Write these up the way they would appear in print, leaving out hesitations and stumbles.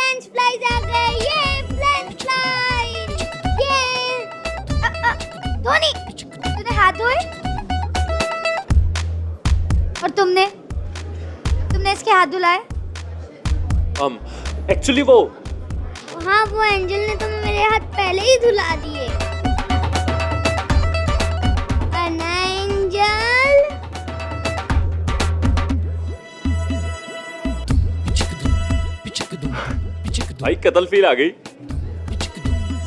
French fries आ गए, ये French fries, ये धोनी तूने हाथ धोए और तुमने इसके हाथ धुलाए? एक्चुअली वो हाँ, वो एंजल ने तो मेरे हाथ पहले ही धुला दिए। अन्ना एंजल, भाई कत्ल फील आ गई।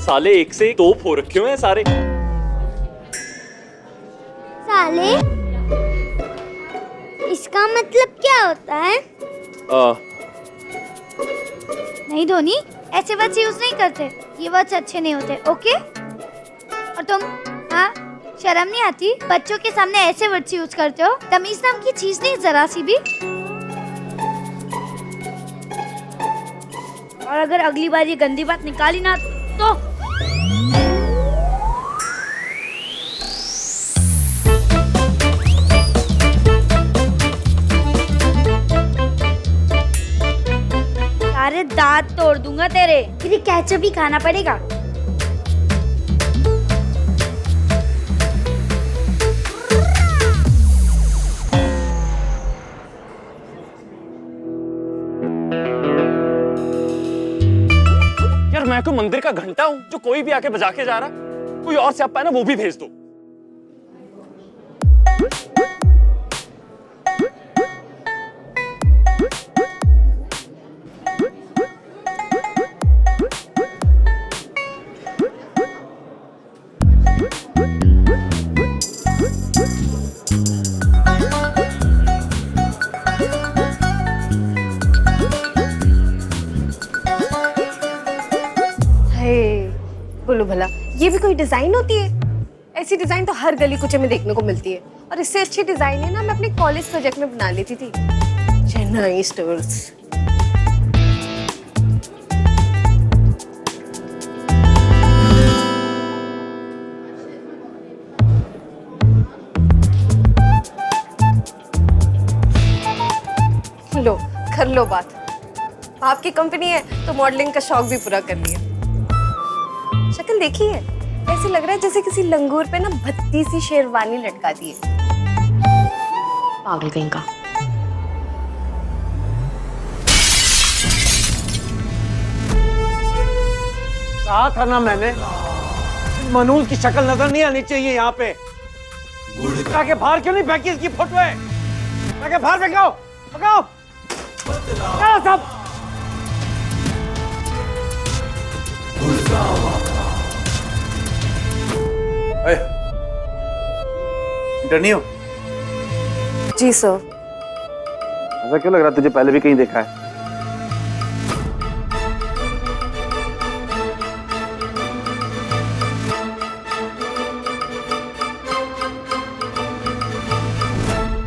साले एक से एक तोप हो रखे हुए हैं सारे। साले, इसका मतलब क्या होता है? नहीं धोनी, ऐसे वर्ड्स यूज नहीं करते, ये वर्ड्स अच्छे नहीं होते, ओके? और तुम, हाँ, शर्म नहीं आती? बच्चों के सामने ऐसे वर्ड्स यूज करते हो? तमीज नाम की चीज नहीं जरा सी भी। और अगर अगली बार ये गंदी बात निकाली ना तो सारे दांत तोड़ दूंगा तेरे। फिर केचप भी खाना पड़ेगा। यार मैं कोई मंदिर का घंटा हूँ जो कोई भी आके बजा के जा रहा? कोई और स्यापा है ना, वो भी भेज दो। बोलो भला, ये भी कोई डिजाइन होती है? ऐसी डिजाइन तो हर गली कुचे में देखने को मिलती है, और इससे अच्छी डिजाइन है ना मैं अपने कॉलेज प्रोजेक्ट में बना लेती थी। चेन्नई स्टोर्स। लो, कर लो बात। आपकी कंपनी है तो मॉडलिंग का शौक भी पूरा कर लिया। शक्ल देखी है, ऐसे लग रहा है जैसे किसी लंगूर पे ना भद्दी सी शेरवानी लटका दी है। पागल कहीं का। कहा था ना मैंने, मनूल की शक्ल नजर नहीं आनी चाहिए यहाँ पे। ताकि बाहर क्यों नहीं फेंकी इसकी फोटो है? ताकि बाहर फेंको, फेंको। क्या सब? इंटरव्यू? जी सर। ऐसा क्यों लग रहा तुझे पहले भी कहीं देखा है?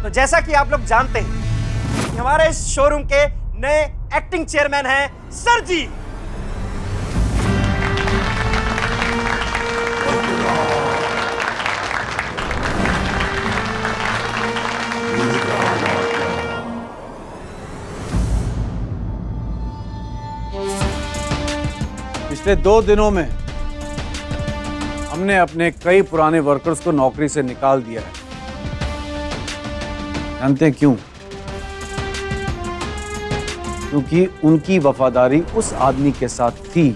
तो जैसा कि आप लोग जानते हैं कि हमारे इस शोरूम के नए एक्टिंग चेयरमैन हैं सर जी। पिछले 2 दिनों में हमने अपने कई पुराने वर्कर्स को नौकरी से निकाल दिया है। जानते हैं क्यों? क्योंकि उनकी वफादारी उस आदमी के साथ थी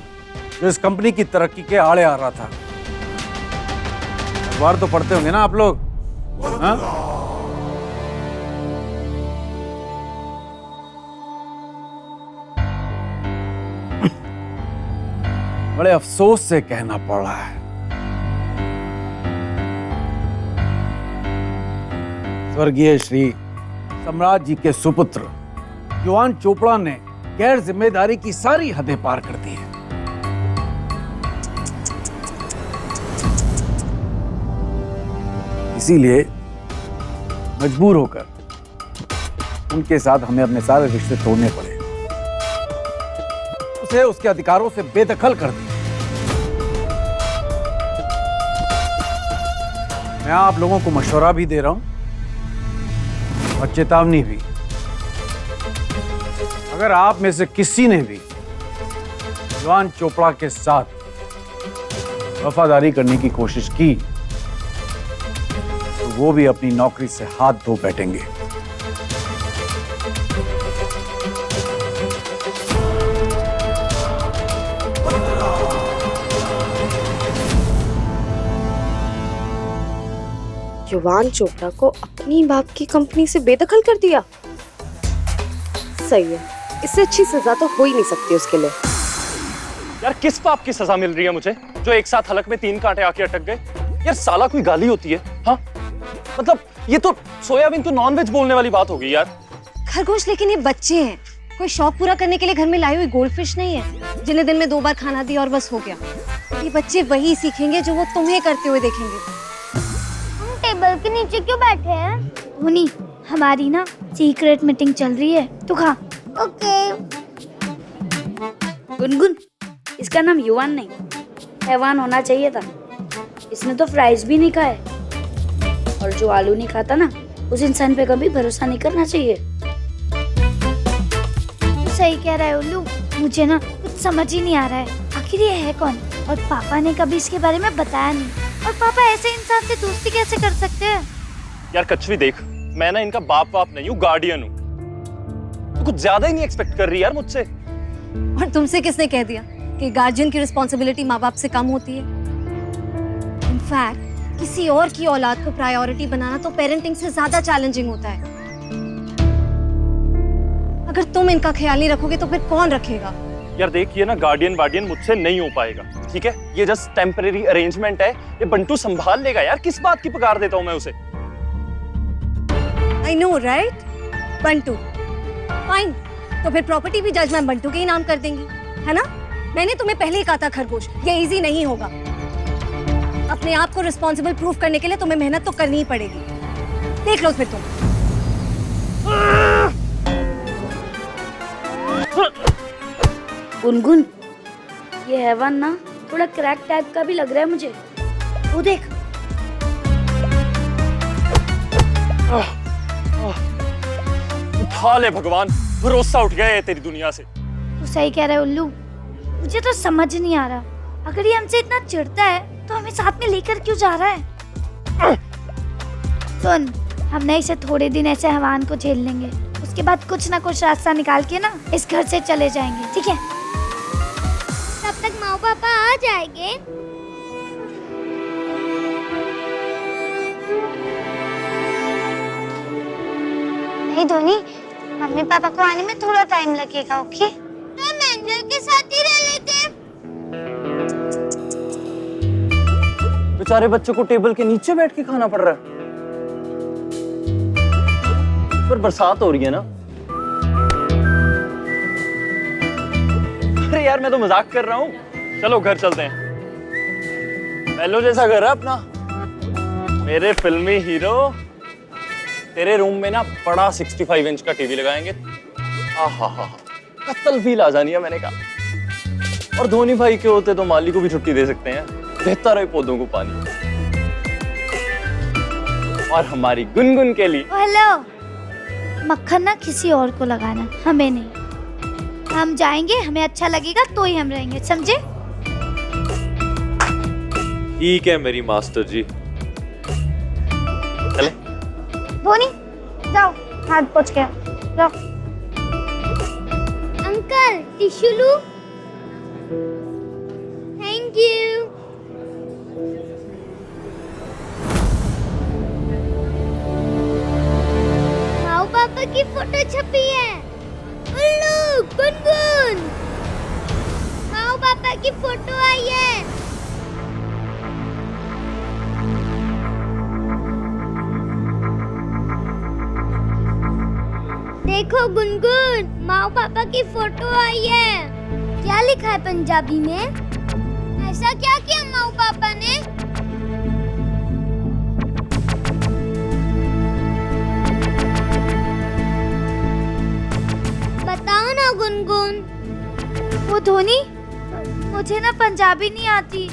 जो इस कंपनी की तरक्की के आड़े आ रहा था। अखबार तो पढ़ते होंगे ना आप लोग, हाँ? बड़े अफसोस से कहना पड़ रहा है, स्वर्गीय श्री सम्राट जी के सुपुत्र युवान चोपड़ा ने गैर जिम्मेदारी की सारी हदें पार कर दी है। इसीलिए मजबूर होकर उनके साथ हमें अपने सारे रिश्ते तोड़ने पड़े, उसे उसके अधिकारों से बेदखल कर दिया। मैं आप लोगों को मशवरा भी दे रहा हूं और चेतावनी भी। अगर आप में से किसी ने भी युवान चोपड़ा के साथ वफादारी करने की कोशिश की तो वो भी अपनी नौकरी से हाथ धो बैठेंगे। युवान चोपड़ा को अपनी बाप की कंपनी से बेदखल कर दिया। सही है, इससे अच्छी सजा तो हो ही नहीं सकती उसके लिए। यार किस पाप की सजा मिल रही है मुझे जो एक साथ हलक में 3 कांटे आके अटक गए? यार साला कोई गाली होती है? हाँ मतलब ये तो सोयाबीन तो नॉनवेज बोलने वाली बात होगी यार। खरगोश, लेकिन ये बच्चे हैं, कोई शौक पूरा करने के लिए घर में लाई हुई गोल्डफिश नहीं है जिन्हें दिन में 2 बार खाना दिया और बस हो गया। ये बच्चे वही सीखेंगे जो वो तुम्हें करते हुए देखेंगे। हम टेबल के नीचे क्यों बैठे हैं? धोनी, हमारी ना सीक्रेट मीटिंग चल रही है, तू खा। ओके। गुनगुन, इसका नाम युवान नहीं हैवान होना चाहिए था। इसने तो फ्राइज भी नहीं खाए, और जो आलू नहीं खाता ना उस इंसान पे कभी भरोसा नहीं करना चाहिए। तू सही कह रहा है उल्लू, मुझे ना कुछ समझ ही नहीं आ रहा है आखिर ये है कौन, और पापा ने कभी इसके बारे में बताया नहीं, और पापा ऐसे इंसान से दोस्ती कैसे कर सकते हैं? यार कछवी देख, मैं ना इनका बाप बाप नहीं हूँ, गार्डियन हूँ। तो कुछ ज्यादा ही नहीं एक्सपेक्ट कर रही यार मुझसे। और तुमसे किसने कह दिया कि गार्जियन की रिस्पॉन्सिबिलिटी माँ बाप से कम होती है? इनफैक्ट किसी और की औलाद को प्रायोरिटी बनाना तो पेरेंटिंग से ज्यादा चैलेंजिंग होता है। अगर तुम इनका ख्याल नहीं रखोगे तो फिर कौन रखेगा? यार देख, ये ना गार्डियन वार्डियन मुझसे नहीं हो पाएगा, ठीक है? ये जस्ट टेम्परेरी अरेंजमेंट है, ये बंटू संभाल लेगा यार। किस बात की पुकार देता हूँ मैं उसे? I know right, Bantu. Fine, तो फिर प्रॉपर्टी भी जज मैम बंटू के ही नाम कर देंगी, है ना? मैंने तुम्हें पहले ही कहा था खरगोश, ये इजी नहीं होगा। अपने आप को रिस्पॉन्सिबल प्रूव करने के लिए तुम्हें मेहनत तो करनी ही पड़ेगी। देख लो फिर तुम। गुनगुन, ये हैवान ना थोड़ा क्रैक टाइप का भी लग रहा है मुझे। वो देख। उठा ले भगवान, भरोसा उठ गया है तेरी दुनिया से। तू सही कह रहा है उल्लू, मुझे तो समझ नहीं आ रहा, अगर ये हमसे इतना चिढ़ता है तो हमें साथ में लेकर क्यों जा रहा है? सुन, हम ना इसे थोड़े दिन ऐसे हैवान को झेल लेंगे, उसके बाद कुछ ना कुछ रास्ता निकाल के ना इस घर से चले जाएंगे, ठीक है? तब तक माँ पापा आ जाएंगे। नहीं धोनी, मम्मी पापा को आने में थोड़ा टाइम लगेगा, ओके? हम एंजल के साथ ही रह लेते हैं। बेचारे बच्चों को टेबल के नीचे बैठ के खाना पड़ रहा है, पर बरसात हो रही है ना। अरे यार मैं तो मजाक कर रहा हूँ, चलो घर चलते हैं। मेलो जैसा घर है अपना। मेरे फिल्मी हीरो, तेरे रूम में ना बड़ा 65 इंच का टीवी लगाएंगे। आहा, कत्ल फील आ जानी है मैंने कहा। और धोनी भाई के होते तो माली को भी छुट्टी दे सकते हैं, देता रहे पौधों को पानी। और हमारी गुनगुन के लिए हेलो, मक्खन ना किसी और को लगाना, हमें नहीं। हम जाएंगे, हमें अच्छा लगेगा तो ही हम रहेंगे, समझे? ठीक है मेरी मास्टर जी। चले। धोनी, जाओ हाथ पोंछ के जाओ। अंकल, टिश्यू लूं? Thank you. माँ पापा की फोटो छपी है। उल्लू, गुनगुन, माँ पापा की फोटो आई है। देखो गुनगुन, माँ पापा की फोटो आई है। क्या लिखा है पंजाबी में? ऐसा क्या किया माँ पापा ने? बताओ ना गुनगुन। वो धोनी, मुझे ना पंजाबी नहीं आती।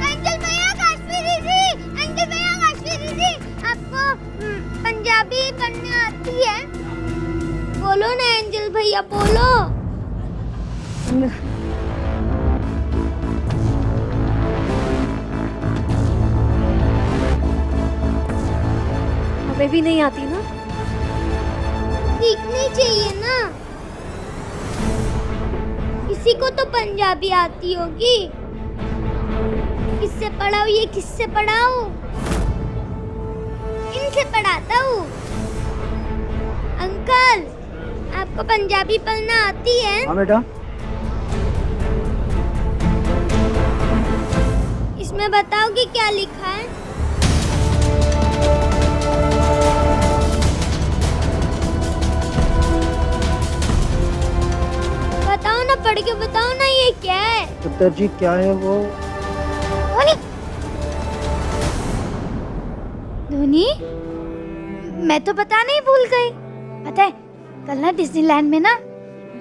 अंकल भैया, काश्मीरी जी, अंकल भैया, काश्मीरी जी, आपको पंजाबी पढ़ने आती है? बोलो ना एंजल भैया, बोलो। हमें भी नहीं आती ना। सीखनी चाहिए ना। किसी को तो पंजाबी आती होगी। किससे पढ़ाऊं? ये किससे पढ़ाऊं? इनसे पढ़ाता हूँ। अंकल, आपको पंजाबी पढ़ना आती है? हाँ बेटा। इसमें बताओ कि क्या लिखा है? बताओ ना, पढ़ के बताओ ना, ये क्या है? पुत्र जी क्या है वो? धोनी, धोनी, मैं तो बताना ही भूल गई। पता है, कल ना डिज्नीलैंड में ना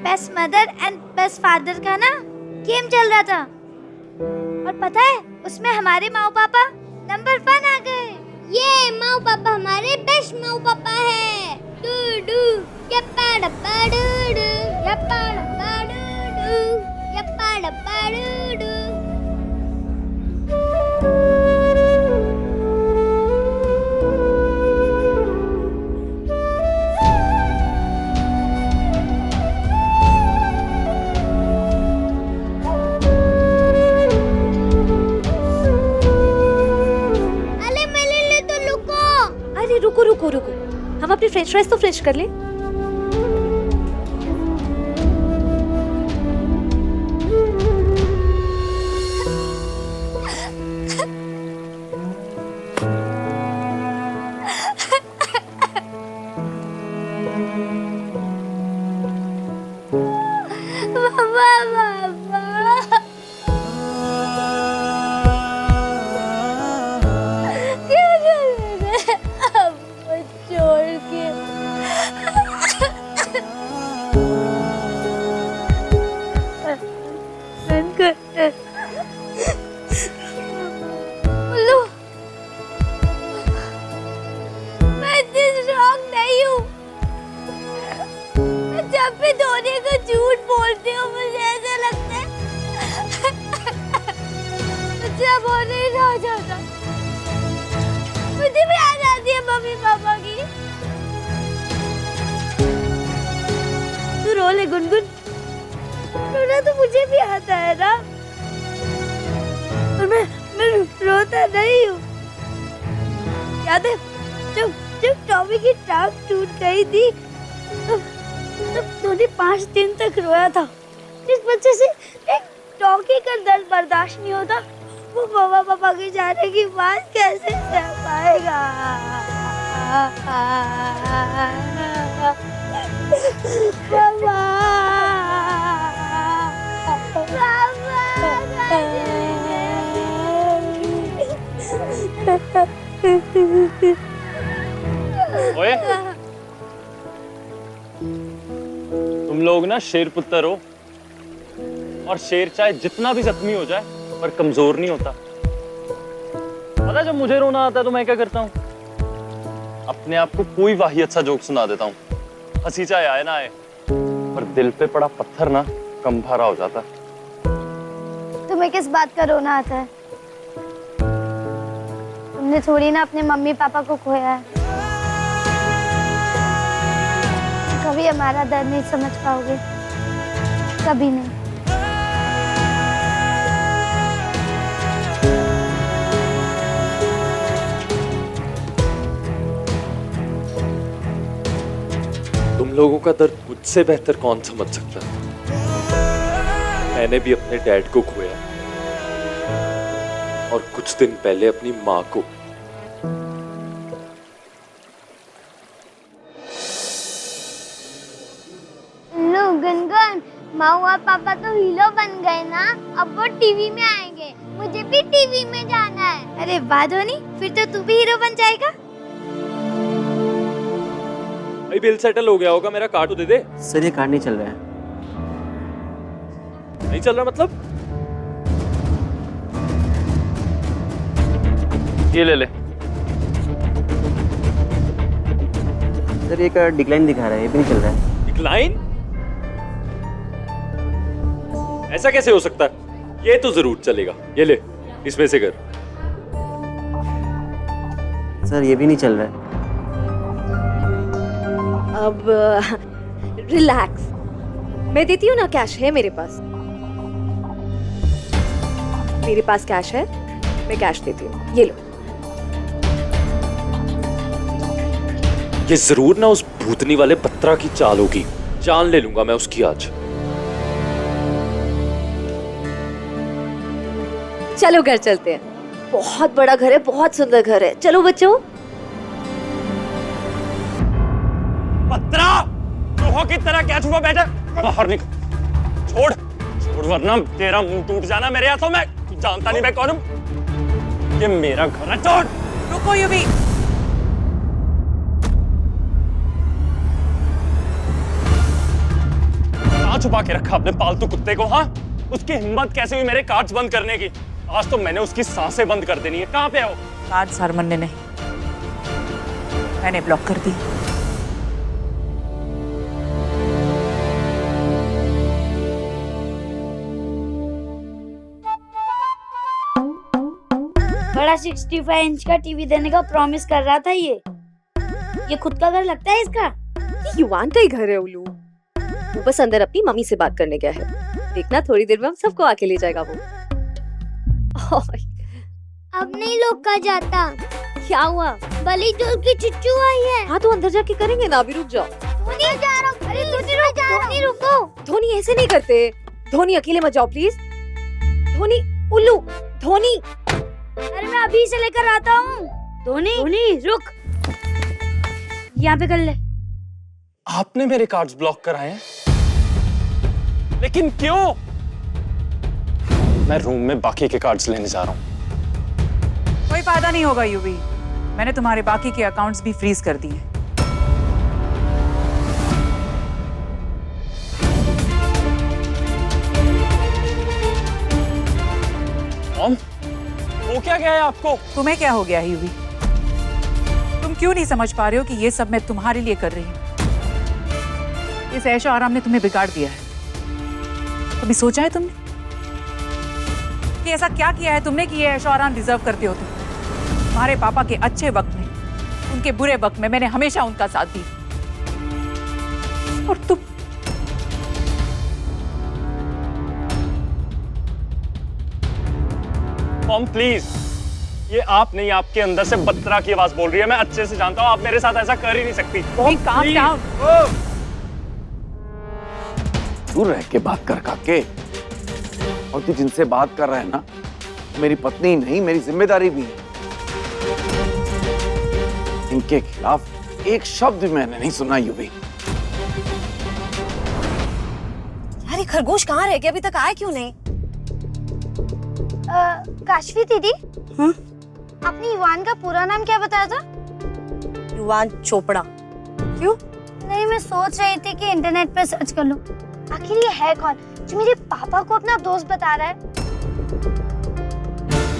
best mother and best father का ना गेम चल रहा था। और पता है, उसमें हमारे माँ पापा नंबर 1 आ गए। ये माँ पापा हमारे बेस्ट माँ पापा है। डू डू यप्पा डप्पा डू डू, यप्पा डप्पा डू डू, यप्पा डप्पा डू डू। रुको रुको रुको, हम अपनी फ्रेंच फ्राइज तो फ्रेश कर ले। जब भी धोनी को झूठ बोलती हूँ, मुझे ऐसा लगता है मुझे अब होने ही ना जाता। मुझे भी याद आती है मम्मी पापा की। तू रो ले गुनगुन, रोना तो मुझे भी आता है ना। और मैं रोता नहीं हूँ। याद है जब टॉमी की टांग टूट गई थी, तब धोनी 5 दिन तक रोया था। जिस बच्चे से एक टॉकी का दर्द बर्दाश्त नहीं होता, वो मम्मा पापा के जाने की बात कैसे सह पाएगा? ओए, तुम लोग ना शेर पुत्र हो, और शेर चाहे जितना भी जख्मी हो जाए पर कमजोर नहीं होता। पता है, जब मुझे रोना आता है तो मैं क्या करता हूँ? अपने आप को कोई वाहियत सा जोक सुना देता हूँ। हंसी चाहे आए ना आए, पर दिल पे पड़ा पत्थर ना कम भारा हो जाता। तुम्हें किस बात का रोना आता है? तुमने थोड़ी ना अपने मम्मी पापा को खोया है। कभी हमारा दर्द नहीं समझ पाओगे, कभी नहीं। तुम लोगों का दर्द मुझसे बेहतर कौन समझ सकता है? मैंने भी अपने डैड को खोया, और कुछ दिन पहले अपनी माँ को। लो गुनगुन, माँ और पापा तो हीरो बन गए ना, अब वो टीवी में आएंगे। मुझे भी टीवी में जाना है। अरे वाह धोनी, फिर तो तू भी हीरो बन जाएगा। भाई बिल सेटल हो गया होगा, मेरा कार्ड तो दे दे। सर ये कार्ड नहीं चल रहा है। नहीं चल रहा मतलब? ये ले ले। सर ये कार्ड डिक्लाइन दिखा रहा है, ये भी नहीं चल रहा है। डिक्लाइन? ऐसा कैसे हो सकता है? ये तो जरूर चलेगा। ये ले, इसमें से कर। सर ये भी नहीं चल रहा है। अब रिलैक्स, मैं देती हूँ ना, कैश है मेरे पास। मेरे पास कैश है, मैं कैश देती हूँ, ये लो। ये जरूर ना उस भूतनी वाले पत्रा की चाल होगी। जान ले लूंगा मैं उसकी आज। चलो घर चलते हैं, बहुत बड़ा घर है, बहुत सुंदर घर है। चलो बच्चों। पत्रा चूहों की तरह क्या छुपा बैठा? बाहर निकल। छोड़ छोड़, वरना तेरा मुंह टूट जाना मेरे हाथों में। तू जानता नहीं मैं कौन हूं। ये मेरा घर है। छोड़। रुको युवी। कहाँ छुपा के रखा अपने पालतू कुत्ते को? हाँ, उसकी हिम्मत कैसे हुई मेरे कार्ड्स बंद करने की? आज तो मैंने उसकी सांसें बंद कर देनी है। कहाँ पे है वो? कार्ड्स हरमन ने नहीं, मैंने ब्लॉक कर दी। बड़ा 65 इंच का टीवी देने का प्रॉमिस कर रहा था ये खुद का घर लगता है इसका? युवान का ही घर है उल्लू। वो बस अंदर अपनी मम्मी से बात करने गया है। देखना थोड़ी देर में हम सबको आके ले जाएगा वो। अब नहीं रोका जाता। क्या हुआ? बली जोल की चुच्चू आई है। हाँ तो अंदर जाके करेंगे ना, अभी रुक जाओ। धोनी जा रहा हूँ। अरे धोनी रुको। धोनी ऐसे नहीं करते। धोनी अकेले मत जाओ प्लीज। धोनी, उल्लू, धोनी। अरे मैं अभी से लेकर आता हूँ। धोनी रुक, यहाँ पे कर ले। आपने मेरे कार्ड्स ब्लॉक कराए हैं? लेकिन क्यों? मैं रूम में बाकी के कार्ड्स लेने जा रहा हूँ। कोई फायदा नहीं होगा युवी, मैंने तुम्हारे बाकी के अकाउंट्स भी फ्रीज कर दिए। मॉम, वो क्या है आपको? तुम्हें क्या हो गया है युवी? तुम क्यों नहीं समझ पा रहे हो कि ये सब मैं तुम्हारे लिए कर रही हूँ? इस ऐशो आराम ने तुम्हें बिगाड़ दिया है। कभी सोचा है तुमने कि ऐसा क्या किया है तुमने कि ये ऐशो आराम डिजर्व करते हो तुम? तुम्हारे पापा के अच्छे वक्त में, उनके बुरे वक्त में मैंने हमेशा उनका साथ दिया, और तुम मॉम प्लीज, ये आप नहीं, आपके अंदर से बत्रा की आवाज बोल रही है। मैं अच्छे से जानता हूँ आप मेरे साथ ऐसा कर ही नहीं सकती। Calm down. दूर रह के बात कर काके। और तू जिनसे बात कर रहा है ना, मेरी पत्नी नहीं, मेरी जिम्मेदारी भी है। इनके खिलाफ एक शब्द भी मैंने नहीं सुना युवी। अरे खरगोश कहाँ रह गया? अभी तक आया क्यों नहीं? काशवी दीदी, आपने युवान का पूरा नाम क्या बताया था? युवान चोपड़ा। क्यों? नहीं, मैं सोच रही थी कि इंटरनेट पे सर्च कर लूं। आखिर ये है कौन जो मेरे पापा को अपना दोस्त बता रहा है?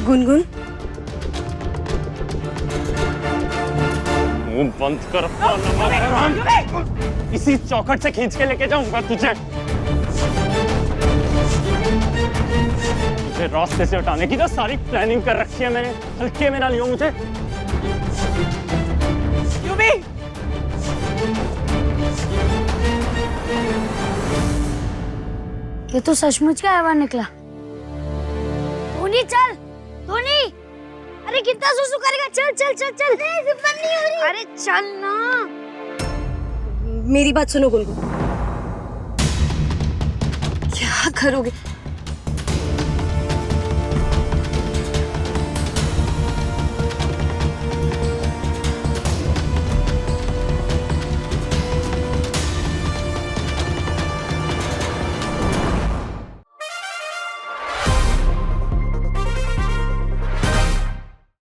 गुनगुन, मुंह बंद कर। इसी चौखट से खींच के लेके जाऊंगा तुझे। तुझे रास्ते से हटाने की तो सारी प्लानिंग कर रखी है मैंने। हल्के में ना लियो मुझे। युवी, ये तो सचमुच का हैवान निकला। धोनी चल, धोनी। अरे कितना सुसु करेगा? चल चल चल चल। नहीं हो रही। अरे चल ना। मेरी बात सुनो गुनगुन। क्या करोगे?